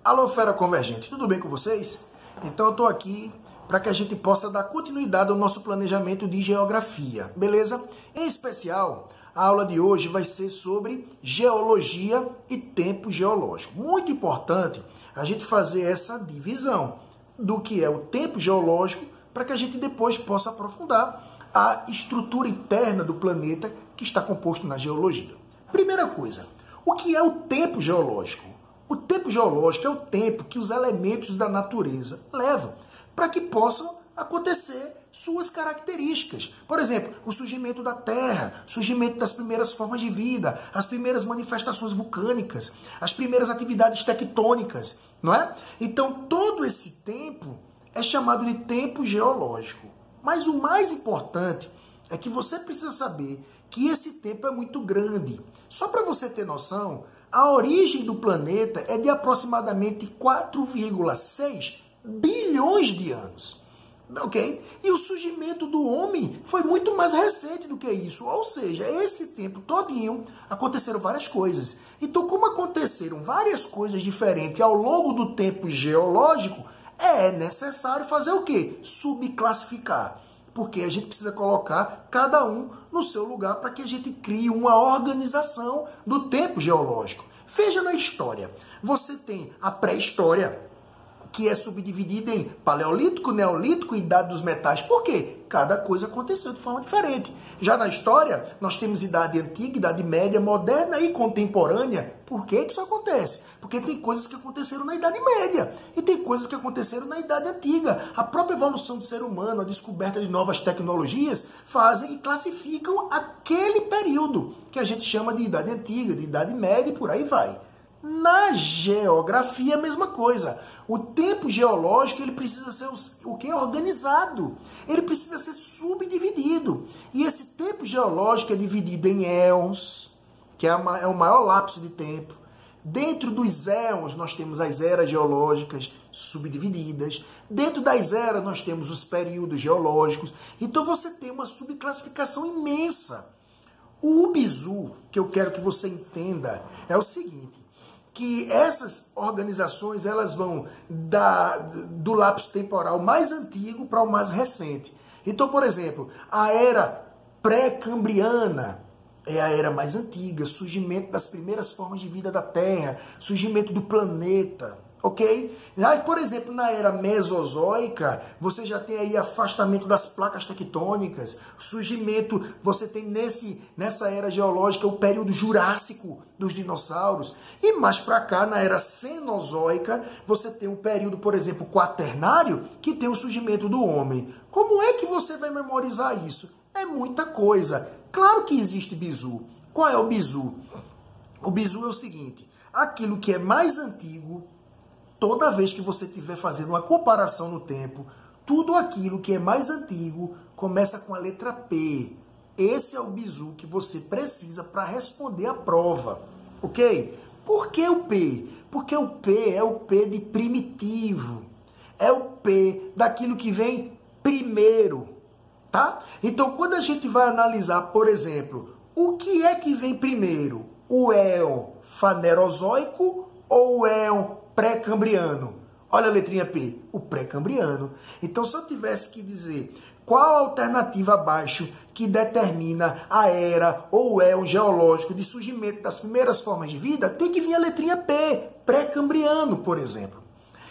Alô, Fera Convergente, tudo bem com vocês? Então eu estou aqui para que a gente possa dar continuidade ao nosso planejamento de geografia, beleza? Em especial, a aula de hoje vai ser sobre geologia e tempo geológico. Muito importante a gente fazer essa divisão do que é o tempo geológico para que a gente depois possa aprofundar a estrutura interna do planeta que está composto na geologia. Primeira coisa, o que é o tempo geológico? O tempo geológico é o tempo que os elementos da natureza levam para que possam acontecer suas características. Por exemplo, o surgimento da Terra, surgimento das primeiras formas de vida, as primeiras manifestações vulcânicas, as primeiras atividades tectônicas, não é? Então, todo esse tempo é chamado de tempo geológico. Mas o mais importante é que você precisa saber que esse tempo é muito grande. Só para você ter noção, a origem do planeta é de aproximadamente 4,6 bilhões de anos. Ok? E o surgimento do homem foi muito mais recente do que isso. Ou seja, esse tempo todinho aconteceram várias coisas. Então, como aconteceram várias coisas diferentes ao longo do tempo geológico, é necessário fazer o quê? Subclassificar. Porque a gente precisa colocar cada um no seu lugar para que a gente crie uma organização do tempo geológico. Veja na história. Você tem a pré-história, que é subdividida em paleolítico, neolítico e idade dos metais. Por quê? Cada coisa aconteceu de forma diferente. Já na história, nós temos idade antiga, idade média, moderna e contemporânea. Por que isso acontece? Porque tem coisas que aconteceram na Idade Média e tem coisas que aconteceram na Idade Antiga. A própria evolução do ser humano, a descoberta de novas tecnologias, fazem e classificam aquele período que a gente chama de Idade Antiga, de Idade Média e por aí vai. Na geografia, a mesma coisa. O tempo geológico ele precisa ser o que? Organizado. Ele precisa ser subdividido. E esse tempo geológico é dividido em éons, que é o maior lapso de tempo. Dentro dos éons, nós temos as eras geológicas subdivididas. Dentro das eras, nós temos os períodos geológicos. Então, você tem uma subclassificação imensa. O bizu, que eu quero que você entenda, é o seguinte, que essas organizações elas vão do lapso temporal mais antigo para o mais recente. Então, por exemplo, a era pré-cambriana é a era mais antiga, surgimento das primeiras formas de vida da Terra, surgimento do planeta, ok? Aí, por exemplo, na era mesozoica, você já tem aí afastamento das placas tectônicas, surgimento, você tem nessa era geológica o período jurássico dos dinossauros, e mais para cá, na era cenozoica, você tem um período, por exemplo, quaternário, que tem o surgimento do homem. Como é que você vai memorizar isso? É muita coisa. Claro que existe bizu. Qual é o bizu? O bizu é o seguinte, aquilo que é mais antigo, toda vez que você estiver fazendo uma comparação no tempo, tudo aquilo que é mais antigo começa com a letra P. Esse é o bizu que você precisa para responder a prova, ok? Por que o P? Porque o P é o P de primitivo. É o P daquilo que vem primeiro, tá? Então, quando a gente vai analisar, por exemplo, o que é que vem primeiro? O éon fanerozoico ou o éon pré-cambriano? Olha a letrinha P, o pré-cambriano. Então, se eu tivesse que dizer qual a alternativa abaixo que determina a era ou o éon geológico de surgimento das primeiras formas de vida, tem que vir a letrinha P, pré-cambriano, por exemplo.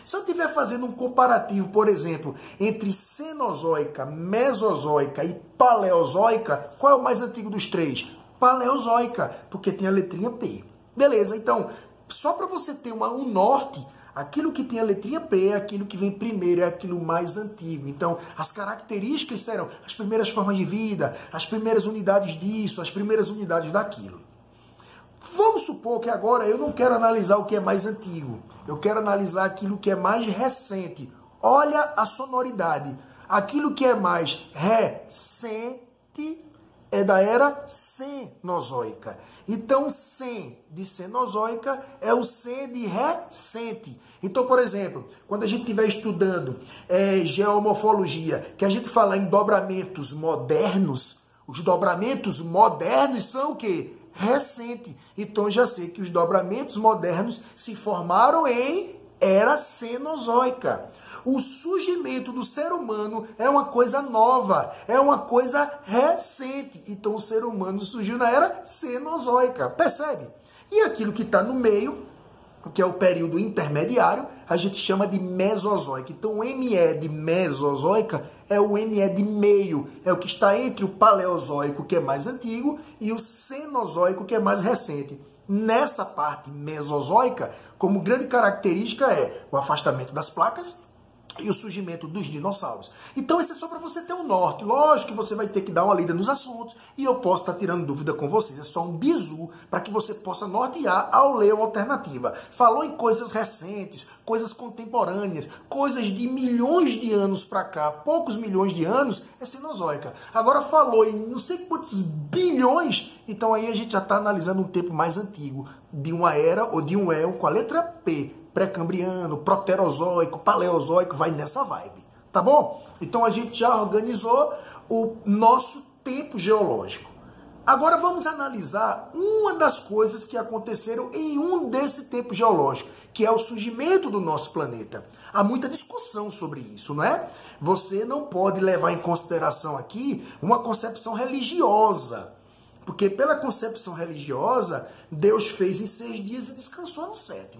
Se eu estiver fazendo um comparativo, por exemplo, entre cenozoica, mesozoica e paleozoica, qual é o mais antigo dos três? Paleozoica, porque tem a letrinha P. Beleza, então, só para você ter um norte, aquilo que tem a letrinha P é aquilo que vem primeiro, é aquilo mais antigo. Então, as características serão as primeiras formas de vida, as primeiras unidades disso, as primeiras unidades daquilo. Vamos supor que agora eu não quero analisar o que é mais antigo. Eu quero analisar aquilo que é mais recente. Olha a sonoridade. Aquilo que é mais recente é da era cenozoica. Então, cen de cenozoica é o cen de recente. Então, por exemplo, quando a gente estiver estudando geomorfologia, que a gente fala em dobramentos modernos, os dobramentos modernos são o quê? Recente. Então, já sei que os dobramentos modernos se formaram em era cenozoica. O surgimento do ser humano é uma coisa nova, é uma coisa recente. Então o ser humano surgiu na era cenozoica, percebe? E aquilo que está no meio, que é o período intermediário, a gente chama de mesozoica. Então o ME de mesozoica é o ME de meio, é o que está entre o paleozoico, que é mais antigo, e o cenozoico, que é mais recente. Nessa parte mesozoica, como grande característica é o afastamento das placas e o surgimento dos dinossauros. Então, isso é só para você ter um norte. Lógico que você vai ter que dar uma lida nos assuntos e eu posso estar tirando dúvida com vocês. É só um bizu para que você possa nortear ao ler uma alternativa. Falou em coisas recentes, coisas contemporâneas, coisas de milhões de anos para cá, poucos milhões de anos, é cenozoica. Agora falou em não sei quantos bilhões, então aí a gente já está analisando um tempo mais antigo, de uma era ou de um éon com a letra P. Pré-cambriano, proterozoico, paleozoico, vai nessa vibe, tá bom? Então a gente já organizou o nosso tempo geológico. Agora vamos analisar uma das coisas que aconteceram em um desse tempo geológico, que é o surgimento do nosso planeta. Há muita discussão sobre isso, não é? Você não pode levar em consideração aqui uma concepção religiosa, porque pela concepção religiosa, Deus fez em 6 dias e descansou no 7º.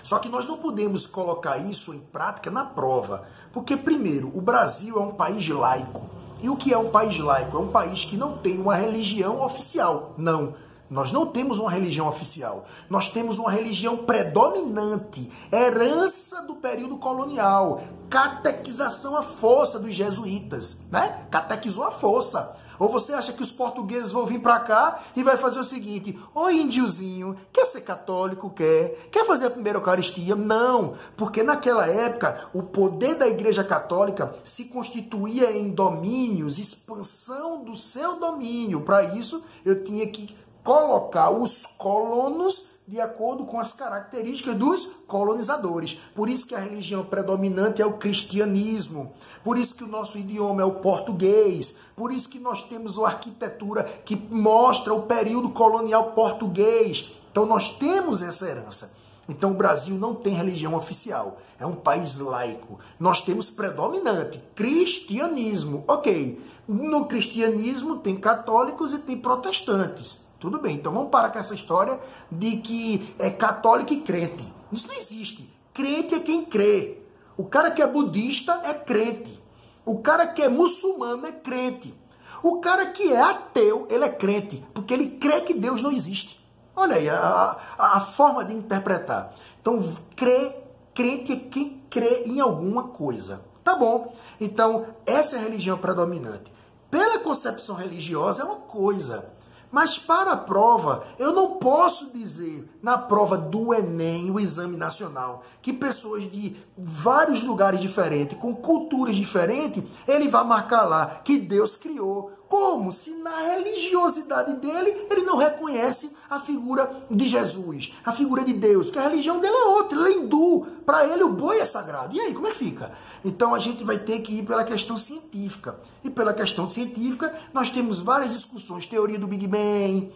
Só que nós não podemos colocar isso em prática na prova, porque, primeiro, o Brasil é um país laico. E o que é um país laico? É um país que não tem uma religião oficial. Não, nós não temos uma religião oficial. Nós temos uma religião predominante, herança do período colonial, catequização à força dos jesuítas, né? Catequizou à força. Ou você acha que os portugueses vão vir para cá e vai fazer o seguinte: ô índiozinho, quer ser católico? Quer fazer a primeira Eucaristia? Não, porque naquela época o poder da Igreja Católica se constituía em domínios, expansão do seu domínio. Para isso, eu tinha que colocar os colonos de acordo com as características dos colonizadores. Por isso que a religião predominante é o cristianismo. Por isso que o nosso idioma é o português. Por isso que nós temos uma arquitetura que mostra o período colonial português. Então nós temos essa herança. Então o Brasil não tem religião oficial. É um país laico. Nós temos predominante cristianismo. Ok, no cristianismo tem católicos e tem protestantes. Tudo bem, então vamos parar com essa história de que é católico e crente. Isso não existe. Crente é quem crê. O cara que é budista é crente. O cara que é muçulmano é crente. O cara que é ateu, ele é crente, porque ele crê que Deus não existe. Olha aí a forma de interpretar. Então, crente é quem crê em alguma coisa. Tá bom. Então, essa é a religião predominante. Pela concepção religiosa é uma coisa. Mas para a prova, eu não posso dizer, na prova do Enem, o Exame Nacional, que pessoas de vários lugares diferentes, com culturas diferentes, ele vai marcar lá que Deus criou. Como? Se na religiosidade dele, ele não reconhece a figura de Jesus, a figura de Deus, que a religião dele é outra, ele é hindu. Para ele o boi é sagrado. E aí, como é que fica? Então a gente vai ter que ir pela questão científica. E pela questão científica, nós temos várias discussões. Teoria do Big Bang,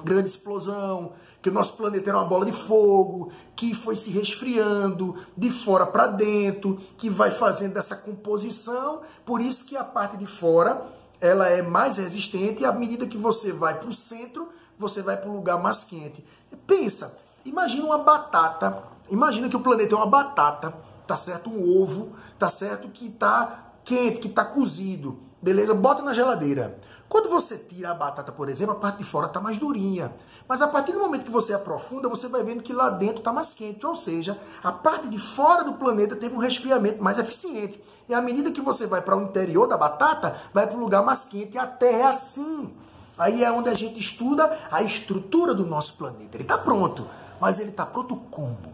grande explosão, que o nosso planeta era uma bola de fogo, que foi se resfriando de fora para dentro, que vai fazendo essa composição. Por isso que a parte de fora ela é mais resistente e à medida que você vai para o centro, você vai para um lugar mais quente. Pensa, imagina uma batata, imagina que o planeta é uma batata, tá certo? Um ovo, tá certo? Que está quente, que está cozido, beleza? Bota na geladeira. Quando você tira a batata, por exemplo, a parte de fora está mais durinha. Mas a partir do momento que você aprofunda, você vai vendo que lá dentro está mais quente. Ou seja, a parte de fora do planeta teve um resfriamento mais eficiente. E à medida que você vai para o interior da batata, vai para um lugar mais quente. E a Terra é assim. Aí é onde a gente estuda a estrutura do nosso planeta. Ele está pronto. Mas ele está pronto como?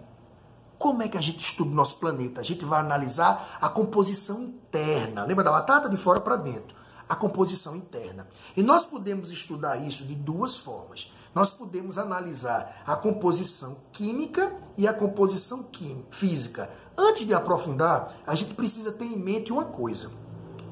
Como é que a gente estuda o nosso planeta? A gente vai analisar a composição interna. Lembra da batata? De fora para dentro. A composição interna. E nós podemos estudar isso de duas formas. Nós podemos analisar a composição química e a composição física. Antes de aprofundar, a gente precisa ter em mente uma coisa.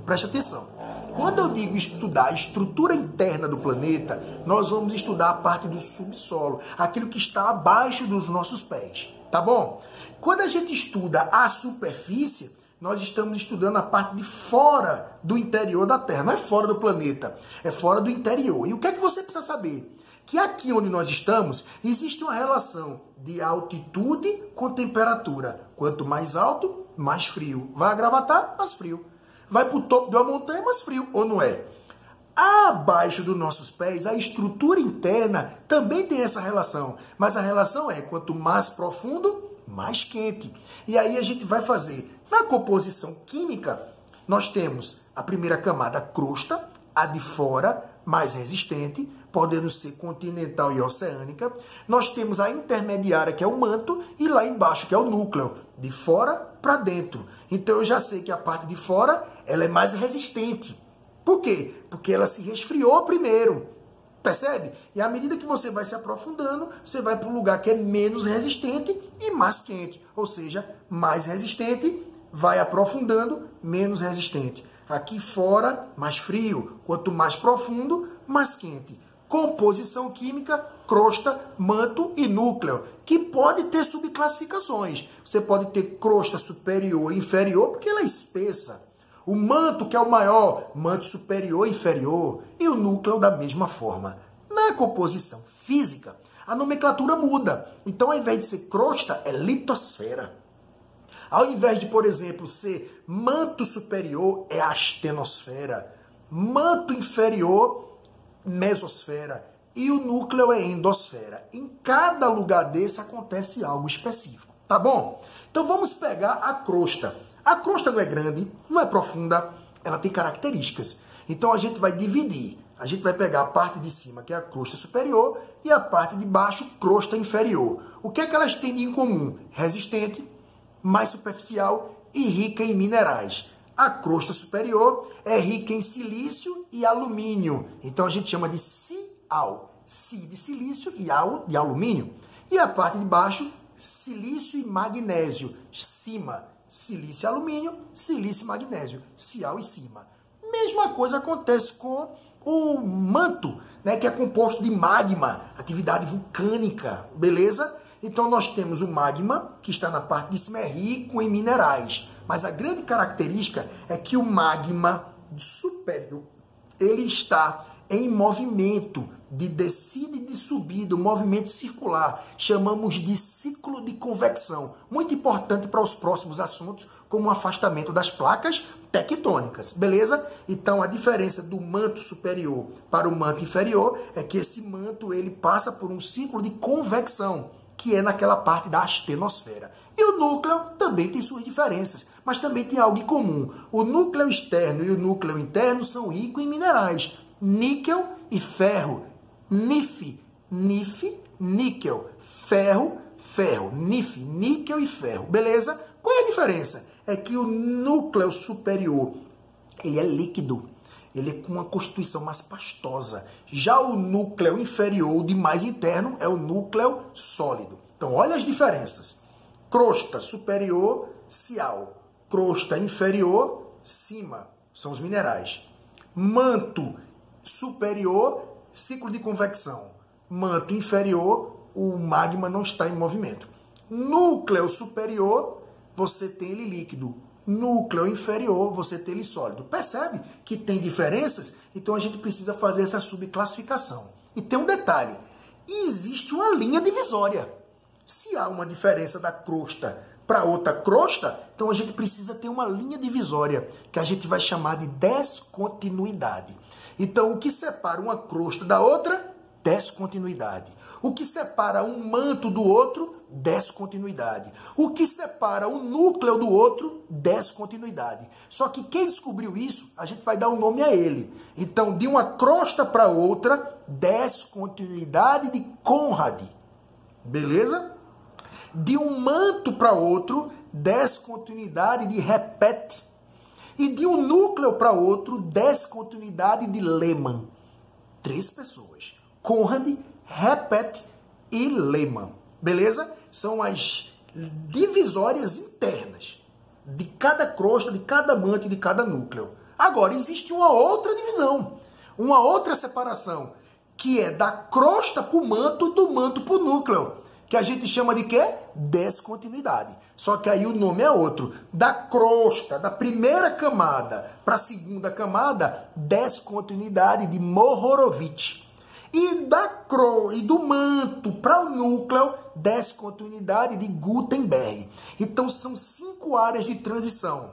Preste atenção. Quando eu digo estudar a estrutura interna do planeta, nós vamos estudar a parte do subsolo, aquilo que está abaixo dos nossos pés. tá bom? Quando a gente estuda a superfície, nós estamos estudando a parte de fora do interior da Terra. Não é fora do planeta, é fora do interior. E o que é que você precisa saber? Que aqui onde nós estamos, existe uma relação de altitude com temperatura. Quanto mais alto, mais frio. Vai a Gravatá, mais frio. Vai para o topo de uma montanha, mais frio, ou não é? Abaixo dos nossos pés, a estrutura interna também tem essa relação. Mas a relação é, quanto mais profundo, mais quente. E aí a gente vai fazer, na composição química, nós temos a primeira camada, crosta, a de fora, mais resistente, podendo ser continental e oceânica. Nós temos a intermediária, que é o manto, e lá embaixo, que é o núcleo, de fora para dentro. Então eu já sei que a parte de fora ela é mais resistente. Por quê? Porque ela se resfriou primeiro. Percebe? E à medida que você vai se aprofundando, você vai para um lugar que é menos resistente e mais quente. Ou seja, mais resistente, vai aprofundando, menos resistente. Aqui fora, mais frio. Quanto mais profundo, mais quente. Composição química, crosta, manto e núcleo, que pode ter subclassificações. Você pode ter crosta superior e inferior, porque ela é espessa. O manto, que é o maior, manto superior e inferior, e o núcleo da mesma forma. Na composição física, a nomenclatura muda. Então, ao invés de ser crosta, é litosfera. Ao invés de, por exemplo, ser manto superior, é astenosfera. Manto inferior, mesosfera. E o núcleo é endosfera. Em cada lugar desse acontece algo específico. Tá bom? Então, vamos pegar a crosta. A crosta não é grande, não é profunda, ela tem características. Então a gente vai dividir. A gente vai pegar a parte de cima, que é a crosta superior, e a parte de baixo, crosta inferior. O que é que elas têm em comum? Resistente, mais superficial e rica em minerais. A crosta superior é rica em silício e alumínio. Então a gente chama de Sial. Si de silício e Al de alumínio. E a parte de baixo, silício e magnésio. Cima. Silício e alumínio, silício e magnésio, Sial e cima. Mesma coisa acontece com o manto, né, que é composto de magma, atividade vulcânica, beleza? Então nós temos o magma, que está na parte de cima, é rico em minerais. Mas a grande característica é que o magma superior, ele está em movimento de descida e de subida, um movimento circular. Chamamos de ciclo de convecção. Muito importante para os próximos assuntos, como o afastamento das placas tectônicas, beleza? Então, a diferença do manto superior para o manto inferior é que esse manto ele passa por um ciclo de convecção, que é naquela parte da astenosfera. E o núcleo também tem suas diferenças, mas também tem algo em comum. O núcleo externo e o núcleo interno são ricos em minerais. Níquel e ferro. NiF, níquel. Ferro, NiF, níquel e ferro. Beleza? Qual é a diferença? É que o núcleo superior, ele é líquido. Ele é com uma constituição mais pastosa. Já o núcleo inferior, o de mais interno, é o núcleo sólido. Então, olha as diferenças. Crosta superior, Sial. Crosta inferior, cima. São os minerais. Manto superior, ciclo de convecção. Manto inferior, o magma não está em movimento. Núcleo superior, você tem ele líquido. Núcleo inferior, você tem ele sólido. Percebe que tem diferenças? Então a gente precisa fazer essa subclassificação. E tem um detalhe. Existe uma linha divisória. Se há uma diferença da crosta para outra crosta, então a gente precisa ter uma linha divisória, que a gente vai chamar de descontinuidade. Então, o que separa uma crosta da outra? Descontinuidade. O que separa um manto do outro? Descontinuidade. O que separa o núcleo do outro? Descontinuidade. Só que quem descobriu isso, a gente vai dar um nome a ele. Então, de uma crosta para outra, descontinuidade de Conrad. Beleza? De um manto para outro, descontinuidade de Repet. E de um núcleo para outro, descontinuidade de Lehmann. 3 pessoas. Conrad, Repet e Lehmann. Beleza? São as divisórias internas de cada crosta, de cada manto e de cada núcleo. Agora, existe uma outra divisão, uma outra separação, que é da crosta para o manto, do manto para o núcleo, que a gente chama de quê? Descontinuidade. Só que aí o nome é outro. Da crosta, da primeira camada para a segunda camada, descontinuidade de Mohorovic. E do manto para o núcleo, descontinuidade de Gutenberg. Então são 5 áreas de transição.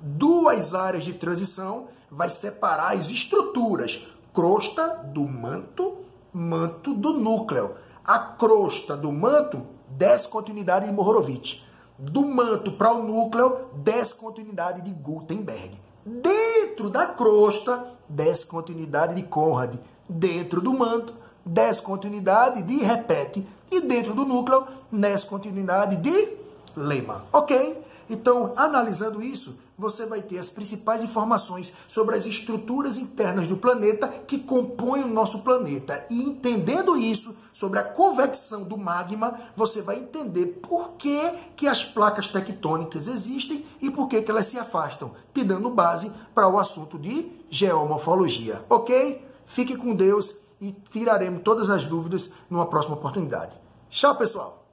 2 áreas de transição vai separar as estruturas. Crosta do manto, manto do núcleo. A crosta do manto, descontinuidade de Mohorovic. Do manto para o núcleo, descontinuidade de Gutenberg. Dentro da crosta, descontinuidade de Conrad. Dentro do manto, descontinuidade de Repete. E dentro do núcleo, descontinuidade de Lehmann. Ok? Então, analisando isso, você vai ter as principais informações sobre as estruturas internas do planeta que compõem o nosso planeta. E entendendo isso, sobre a convecção do magma, você vai entender por que as placas tectônicas existem e por que elas se afastam, te dando base para o assunto de geomorfologia. Ok? Fique com Deus e tiraremos todas as dúvidas numa próxima oportunidade. Tchau, pessoal!